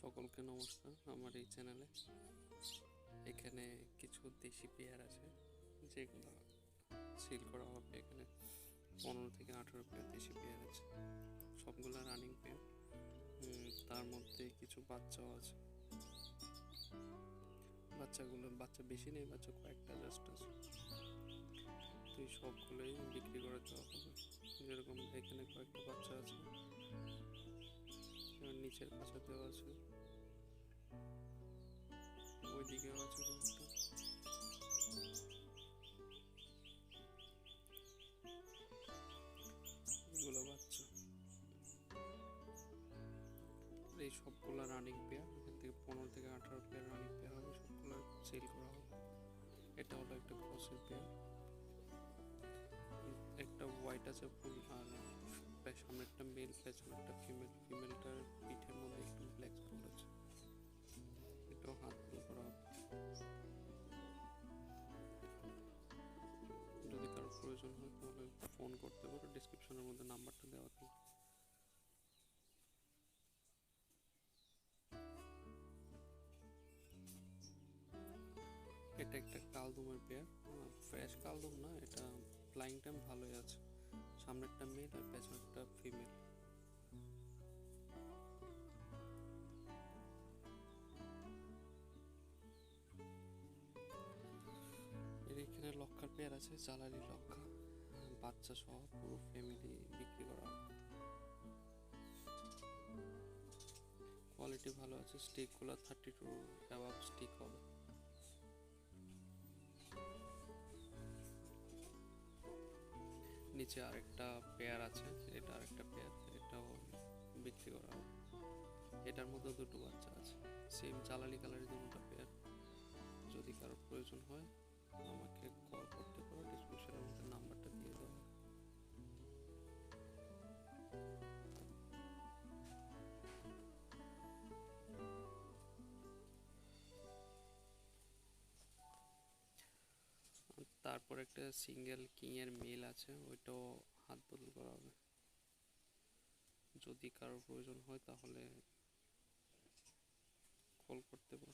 সকলকে নমস্কার আমার এই চ্যানেলে। এখানে কিছু দেশি পেয়ার আছে যেগুলো সেল করা হবে। এখানে 15 থেকে 18 পেয়ার দেশি পেয়ার আছে, সবগুলো রানিং পেয়ার। তার মধ্যে কিছু বাচ্চাও আছে। বাচ্চা বেশি নেই, বাচ্চা কয়েকটা জাস্ট আছে। তো এই সবগুলোই বিক্রি করে দেওয়া হবে। যেরকম এখানে কয়েকটা বাচ্চা আছে, নিচের খাঁচাতেও আছে, ওইদিকেও আছে কয়েকটা। এগুলো বাচ্চা। এই সবগুলো রানিং পেয়ার। এখান থেকে 15 থেকে 18 পেয়ার রানিং পেয়ার হবে, সবগুলো সেল করা হবে। এটা হলো একটা ক্রসের পেয়ার। একটা হোয়াইট আছে ফুল, আর সামনে একটা মেল, পেছনে একটা ফিমেল। ফিমেলটার পিঠের মধ্যে একটু ব্ল্যাক স্পট আছে। এটাও হাত ফুল করা হবে। যদি কারো প্রয়োজন হয় তাহলে ফোন করতে পারো, ডিসক্রিপশনের মধ্যে নাম্বারটা দেওয়া থাকবে। এটা একটা কালদমের পেয়ার, ফ্রেশ কালদম না, এটা ফ্লাইং টাইম ভালোই আছে। সামনেরটা মেল আর পেছনেরটা ফিমেল। এর এখানে লক্ষার পেয়ার আছে, জালারি লক্ষা, বাচ্চা সহ পুরো ফ্যামিলি বিক্রি করা হবে। কোয়ালিটি ভালো আছে, স্টিকগুলো 32 অ্যাবাভ স্টিক হবে। নিচে আরেকটা পেয়ার আছে, এটা আরেকটা পেয়ার, এটাও বিক্রি করা হবে। এটার মধ্যে দুটো বাচ্চা আছে, সেম জালালি কালারের দুটো পেয়ার। যদি কারোর প্রয়োজন হয় আমাকে কল করতে পারো, ডিসক্রিপশনের মধ্যে নাম্বারটা দিয়ে দেবো। তারপর একটা সিঙ্গেল কিংয়ের মেল আছে, ওইটাও হাত বদল করা হবে। যদি কারোর প্রয়োজন হয় তাহলে কল করতে পারো।